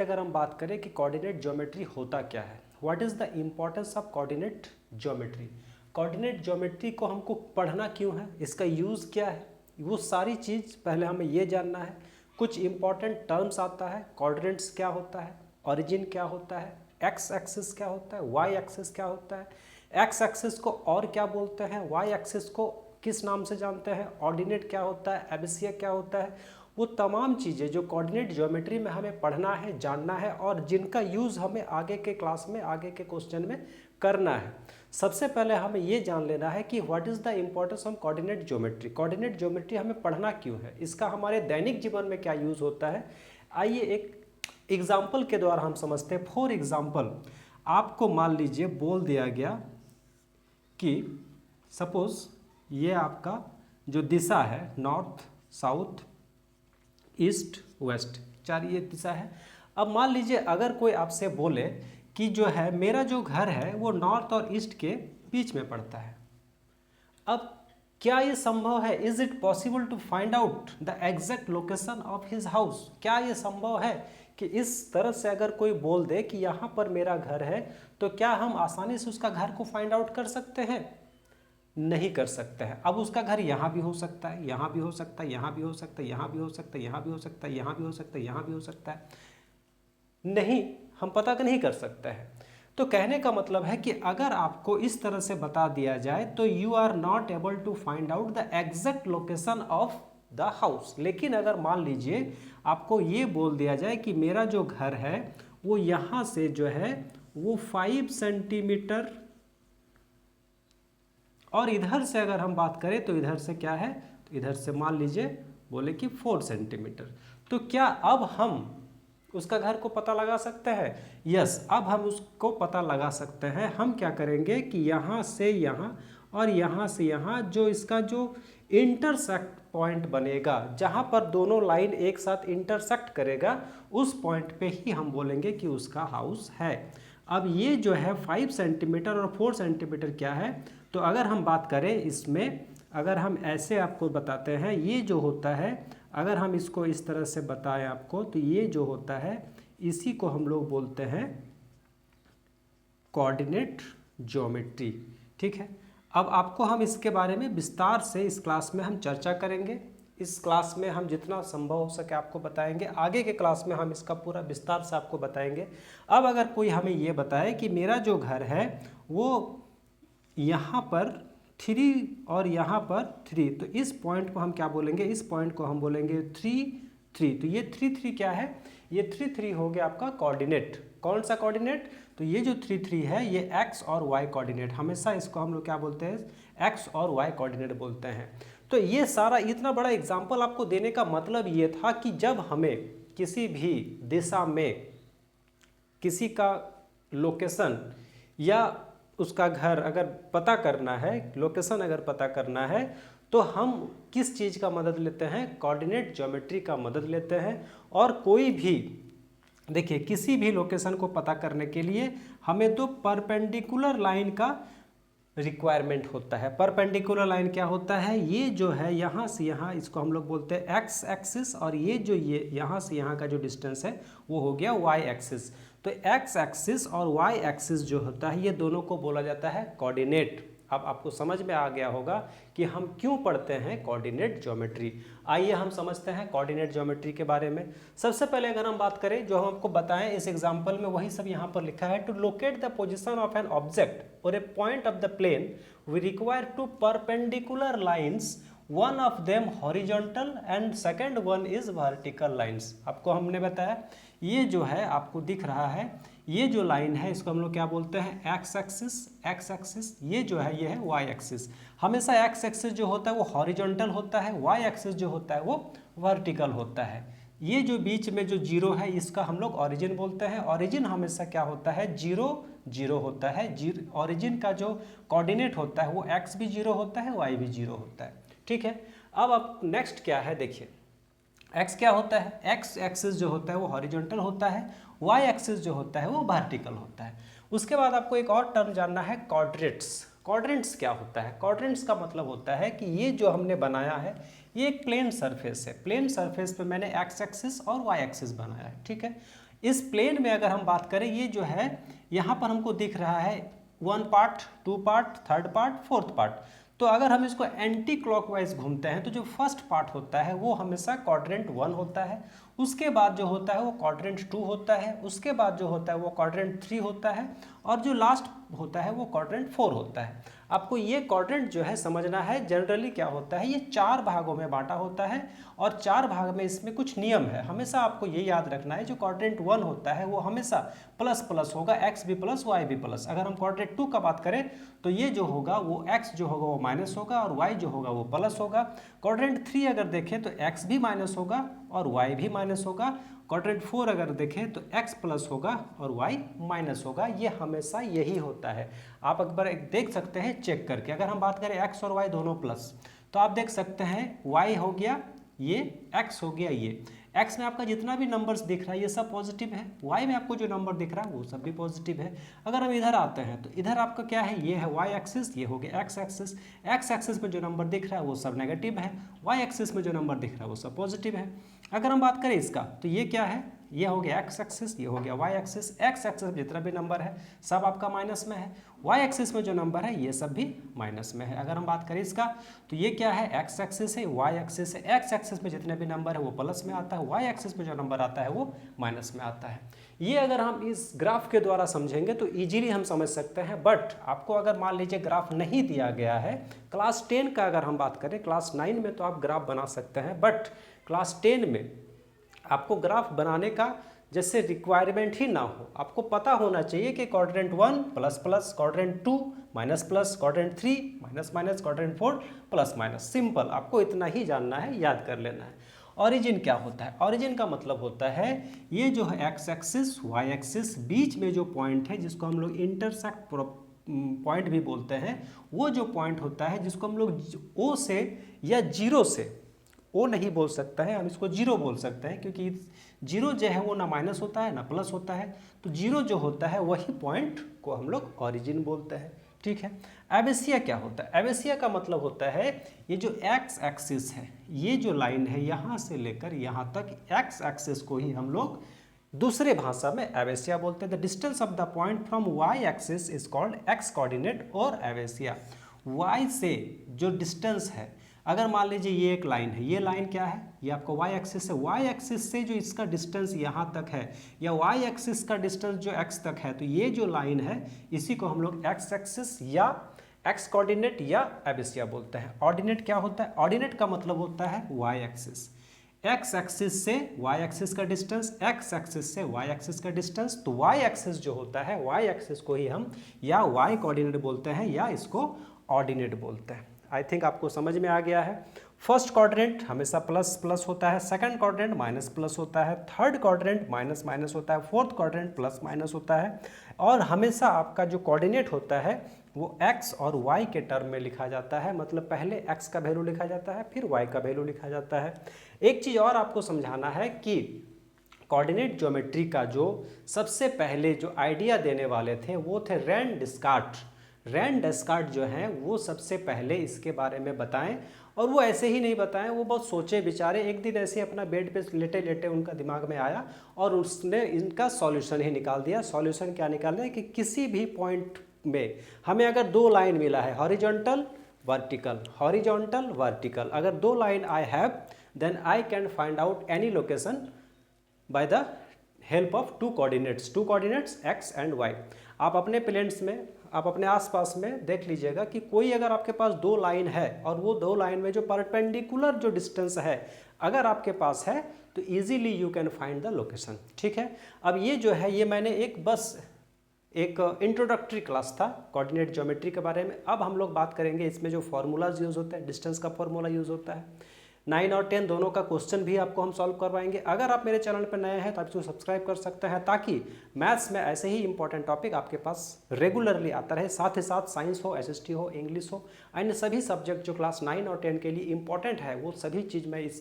अगर हम बात करें कि कोऑर्डिनेट ज्योमेट्री होता क्या है, what is the importance of coordinate geometry. Coordinate geometry को हमको पढ़ना क्यों है, इसका यूज़ क्या है, वो सारी चीज़ पहले हमें ये जानना है। कुछ इंपॉर्टेंट टर्म्स आता है, कोऑर्डिनेट्स क्या होता है, ओरिजिन क्या होता है, एक्स एक्सिस क्या होता है, वाई एक्सिस क्या होता है, एक्स एक्सिस को और क्या बोलते हैं, वाई एक्सिस को किस नाम से जानते हैं, ऑर्डिनेट क्या होता है, एबीसीए क्या होता है। वो तमाम चीज़ें जो कोऑर्डिनेट ज्योमेट्री में हमें पढ़ना है, जानना है और जिनका यूज़ हमें आगे के क्लास में, आगे के क्वेश्चन में करना है। सबसे पहले हमें ये जान लेना है कि what is the importance of coordinate geometry. Coordinate geometry हमें पढ़ना क्यों है, इसका हमारे दैनिक जीवन में क्या यूज़ होता है। आइए एक एग्जाम्पल के द्वारा हम समझते हैं। फॉर एग्जाम्पल, आपको मान लीजिए बोल दिया गया कि सपोज ये आपका जो दिशा है, नॉर्थ, साउथ, ईस्ट, वेस्ट, चार ये दिशा है। अब मान लीजिए अगर कोई आपसे बोले कि जो है मेरा जो घर है वो नॉर्थ और ईस्ट के बीच में पड़ता है। अब क्या ये संभव है, is it possible to find out the exact location of his house. क्या ये संभव है कि इस तरह से अगर कोई बोल दे कि यहाँ पर मेरा घर है, तो क्या हम आसानी से उसका घर को फाइंड आउट कर सकते हैं? नहीं कर सकते हैं। अब उसका घर यहाँ भी हो सकता है, यहाँ भी हो सकता है, यहाँ भी हो सकता है, यहाँ भी हो सकता है, यहाँ भी हो सकता है, यहाँ भी हो सकता है, यहाँ भी हो सकता है। नहीं, हम पता नहीं कर सकते हैं। तो कहने का मतलब है कि अगर आपको इस तरह से बता दिया जाए तो you are not able to find out the exact location of the house. लेकिन अगर मान लीजिए आपको ये बोल दिया जाए कि मेरा जो घर है वो यहाँ से जो है वो 5 सेंटीमीटर, और इधर से अगर हम बात करें तो इधर से क्या है, तो इधर से मान लीजिए बोले कि 4 सेंटीमीटर, तो क्या अब हम उसका घर को पता लगा सकते हैं? यस, अब हम उसको पता लगा सकते हैं। हम क्या करेंगे कि यहाँ से यहाँ और यहाँ से यहाँ जो इसका जो इंटरसेक्ट पॉइंट बनेगा, जहाँ पर दोनों लाइन एक साथ इंटरसेक्ट करेगा, उस पॉइंट पे ही हम बोलेंगे कि उसका हाउस है। अब ये जो है 5 सेंटीमीटर और 4 सेंटीमीटर क्या है, तो अगर हम बात करें इसमें, अगर हम ऐसे आपको बताते हैं, ये जो होता है अगर हम इसको इस तरह से बताएं आपको, तो ये जो होता है इसी को हम लोग बोलते हैं कोऑर्डिनेट ज्योमेट्री। ठीक है, अब आपको हम इसके बारे में विस्तार से इस क्लास में हम चर्चा करेंगे। इस क्लास में हम जितना संभव हो सके आपको बताएंगे, आगे के क्लास में हम इसका पूरा विस्तार से आपको बताएंगे। अब अगर कोई हमें ये बताए कि मेरा जो घर है वो यहाँ पर 3 और यहाँ पर 3, तो इस पॉइंट को हम क्या बोलेंगे, इस पॉइंट को हम बोलेंगे 3 3। तो ये 3 3 क्या है, ये 3 3 हो गया आपका कोऑर्डिनेट। कौन सा कोऑर्डिनेट, तो ये जो 3 3 है ये एक्स और वाई कोऑर्डिनेट। हमेशा इसको हम लोग क्या बोलते हैं, एक्स और वाई कोऑर्डिनेट बोलते हैं। तो ये सारा इतना बड़ा एग्जाम्पल आपको देने का मतलब ये था कि जब हमें किसी भी दिशा में किसी का लोकेशन या उसका घर अगर पता करना है, लोकेशन अगर पता करना है, तो हम किस चीज़ का मदद लेते हैं, कोऑर्डिनेट ज्योमेट्री का मदद लेते हैं। और कोई भी देखिए किसी भी लोकेशन को पता करने के लिए हमें तो परपेंडिकुलर लाइन का रिक्वायरमेंट होता है। परपेंडिकुलर लाइन क्या होता है, ये जो है यहाँ से यहाँ, इसको हम लोग बोलते हैं एक्स एक्सिस, और ये जो ये यहाँ से यहाँ का जो डिस्टेंस है वो हो गया वाई एक्सिस। तो एक्स एक्सिस और वाई एक्सिस जो होता है ये दोनों को बोला जाता है कोऑर्डिनेट। अब आपको समझ में आ गया होगा कि हम क्यों पढ़ते हैं कोऑर्डिनेट ज्योमेट्री। आइए हम समझते हैं कोऑर्डिनेट ज्योमेट्री के बारे में। सबसे पहले अगर हम बात करें, जो हम आपको बताएं इस एग्जांपल में वही सब यहाँ पर लिखा है। To locate the position of an object और a point of the plane we require 2 perpendicular lines, one of them horizontal and second one is vertical lines. आपको हमने बताया ये जो है आपको दिख रहा है, ये जो लाइन है इसको हम लोग क्या बोलते हैं, एक्स एक्सिस। एक्स एक्सिस ये जो है ये है वाई एक्सिस। हमेशा एक्स एक्सिस जो होता है वो हॉरिजॉन्टल होता है, वाई एक्सिस जो होता है वो वर्टिकल होता है। ये जो बीच में जो जीरो है इसका हम लोग ऑरिजिन बोलते हैं। ऑरिजिन हमेशा क्या होता है, 0 0 होता है। ऑरिजिन का जो कोऑर्डिनेट होता है वो एक्स भी 0 होता है, वाई भी 0 होता है। ठीक है, अब नेक्स्ट क्या है, देखिए एक्स क्या होता है, एक्स एक्सिस जो होता है वो हॉरिजॉन्टल होता है, वाई एक्सिस जो होता है वो वर्टिकल होता है। उसके बाद आपको एक और टर्म जानना है, क्वाड्रेंट्स। क्वाड्रेंट्स क्या होता है, क्वाड्रेंट्स का मतलब होता है कि ये जो हमने बनाया है ये एक प्लेन सरफेस है। प्लेन सरफेस पे मैंने एक्स एक्सिस और वाई एक्सिस बनाया है। ठीक है, इस प्लेन में अगर हम बात करें, ये जो है यहाँ पर हमको दिख रहा है 1 part, 2 part, 3rd part, 4th part. तो अगर हम इसको एंटी क्लॉकवाइज घूमते हैं तो जो फर्स्ट पार्ट होता है वो हमेशा क्वाड्रेंट 1 होता है, उसके बाद जो होता है वो क्वाड्रेंट 2 होता है, उसके बाद जो होता है वो क्वाड्रेंट 3 होता है, और जो लास्ट होता है वो क्वाड्रेंट 4 होता है। आपको ये क्वाड्रेंट जो है समझना है, जनरली क्या होता है, ये 4 भागों में बांटा होता है और 4 भाग में इसमें कुछ नियम है। हमेशा आपको ये याद रखना है, जो क्वाड्रेंट 1 होता है वो हमेशा प्लस प्लस होगा, एक्स भी प्लस वाई भी प्लस। अगर हम क्वाड्रेंट 2 का बात करें तो ये जो होगा वो एक्स जो होगा वो माइनस होगा और वाई जो होगा वो प्लस होगा। क्वाड्रेंट 3 अगर देखें तो एक्स भी माइनस होगा और वाई भी माइनस होगा। क्वाड्रेंट 4 अगर देखें तो x प्लस होगा और y माइनस होगा। ये हमेशा यही होता है। आप एक बार देख सकते हैं चेक करके, अगर हम बात करें x और y दोनों प्लस, तो आप देख सकते हैं y हो गया ये, x हो गया ये। x में आपका जितना भी नंबर्स दिख रहा है ये सब पॉजिटिव है, y में आपको जो नंबर दिख रहा है वो सब भी पॉजिटिव है। अगर हम इधर आते हैं तो इधर आपका क्या है, ये है y एक्सिस, ये हो गया x एक्सिस। x एक्सिस में जो नंबर दिख रहा है वो सब नेगेटिव है, y एक्सिस में जो नंबर दिख रहा है वो सब पॉजिटिव है। अगर हम बात करें इसका तो ये क्या है, ये हो गया x एक्सिस, ये हो गया y एक्सिस। x एक्सिस में जितना भी नंबर है सब आपका माइनस में है, y एक्सिस में जो नंबर है ये सब भी माइनस में है। अगर हम बात करें इसका तो ये क्या है, x एक्सिस है, y एक्सिस है। x एक्सिस में जितने भी नंबर है वो प्लस में आता है, y एक्सिस में जो नंबर आता है वो माइनस में आता है। ये अगर हम इस ग्राफ के द्वारा समझेंगे तो इजीली हम समझ सकते हैं। बट आपको अगर मान लीजिए ग्राफ नहीं दिया गया है, क्लास 10 का अगर हम बात करें, क्लास 9 में तो आप ग्राफ बना सकते हैं, बट क्लास 10 में आपको ग्राफ बनाने का जैसे रिक्वायरमेंट ही ना हो। आपको पता होना चाहिए कि quadrant 1 plus plus, quadrant 2 minus plus, quadrant 3 minus minus, quadrant 4 plus minus. Simple, आपको इतना ही जानना है, याद कर लेना है। ऑरिजिन क्या होता है, ऑरिजिन का मतलब होता है ये जो है एक्स एक्सिस वाई एक्सिस, बीच में जो पॉइंट है जिसको हम लोग इंटरसेक्ट पॉइंट भी बोलते हैं, वो जो पॉइंट होता है जिसको हम लोग ओ से या जीरो से, ओ नहीं बोल सकता है, हम इसको जीरो बोल सकते हैं, क्योंकि जीरो जो है वो ना माइनस होता है ना प्लस होता है, तो जीरो जो होता है वही पॉइंट को हम लोग ऑरिजिन बोलते हैं। ठीक है। एबेसिया क्या होता है, एबेसिया का मतलब होता है ये जो एक्स एक्सिस है, ये जो लाइन है यहाँ से लेकर यहाँ तक, एक्स एक्सिस को ही हम लोग दूसरे भाषा में एबेसिया बोलते हैं। The distance of the point from Y axis is called X coordinate और एबेसिया। वाई से जो डिस्टेंस है, अगर मान लीजिए ये एक लाइन है, ये लाइन क्या है, ये आपको y एक्सिस है, y एक्सिस से जो इसका डिस्टेंस यहाँ तक है, या y एक्सिस का डिस्टेंस जो x तक है, तो ये जो लाइन है इसी को हम लोग x एक्सिस या x कोऑर्डिनेट या एबेसिया बोलते हैं। ऑर्डिनेट क्या होता है, ऑर्डिनेट का मतलब होता है y एक्सिस, x एक्सिस से y एक्सिस का डिस्टेंस, x एक्सिस से y एक्सिस का डिस्टेंस। तो y एक्सिस जो होता है, y एक्सिस को ही हम या y कोऑर्डिनेट बोलते हैं या इसको ऑर्डिनेट बोलते हैं। आई थिंक आपको समझ में आ गया है। फर्स्ट क्वाड्रेंट हमेशा प्लस प्लस होता है, सेकंड क्वाड्रेंट माइनस प्लस होता है, थर्ड क्वाड्रेंट माइनस माइनस होता है, फोर्थ क्वाड्रेंट प्लस माइनस होता है, और हमेशा आपका जो कोऑर्डिनेट होता है वो x और y के टर्म में लिखा जाता है। मतलब पहले x का वैल्यू लिखा जाता है, फिर y का वैल्यू लिखा जाता है। एक चीज़ और आपको समझाना है कि कोऑर्डिनेट ज्योमेट्री का जो सबसे पहले जो आइडिया देने वाले थे वो थे रैन डिस्कार्ट। रैन डेस्कार्ट जो हैं वो सबसे पहले इसके बारे में बताएं, और वो ऐसे ही नहीं बताएं, वो बहुत सोचे विचारे। एक दिन ऐसे अपना बेड पे लेटे लेटे उनका दिमाग में आया और उसने इनका सॉल्यूशन ही निकाल दिया। सॉल्यूशन क्या निकाल दिया कि किसी भी पॉइंट में हमें अगर दो लाइन मिला है, हॉरिजॉन्टल वर्टिकल, हॉरिजॉन्टल वर्टिकल, अगर दो line I have, then I can find out any location by the help of two coordinates X and Y. आप अपने प्लेन्स में, आप अपने आसपास में देख लीजिएगा कि कोई अगर आपके पास दो लाइन है और वो दो लाइन में जो परपेंडिकुलर जो डिस्टेंस है अगर आपके पास है तो easily you can find the location. ठीक है। अब ये जो है ये मैंने एक इंट्रोडक्टरी क्लास था कोऑर्डिनेट ज्योमेट्री के बारे में। अब हम लोग बात करेंगे इसमें जो फॉर्मूलाज यूज़ होते हैं, डिस्टेंस का फॉर्मूला यूज़ होता है। 9 और 10 दोनों का क्वेश्चन भी आपको हम सॉल्व करवाएंगे। अगर आप मेरे चैनल पर नए हैं तो आप इसको सब्सक्राइब कर सकते हैं, ताकि मैथ्स में ऐसे ही इंपॉर्टेंट टॉपिक आपके पास रेगुलरली आता रहे। साथ ही साथ साइंस हो, एसएसटी हो, इंग्लिश हो, अन्य सभी सब्जेक्ट जो क्लास 9 और 10 के लिए इंपॉर्टेंट है वो सभी चीज़ मैं इस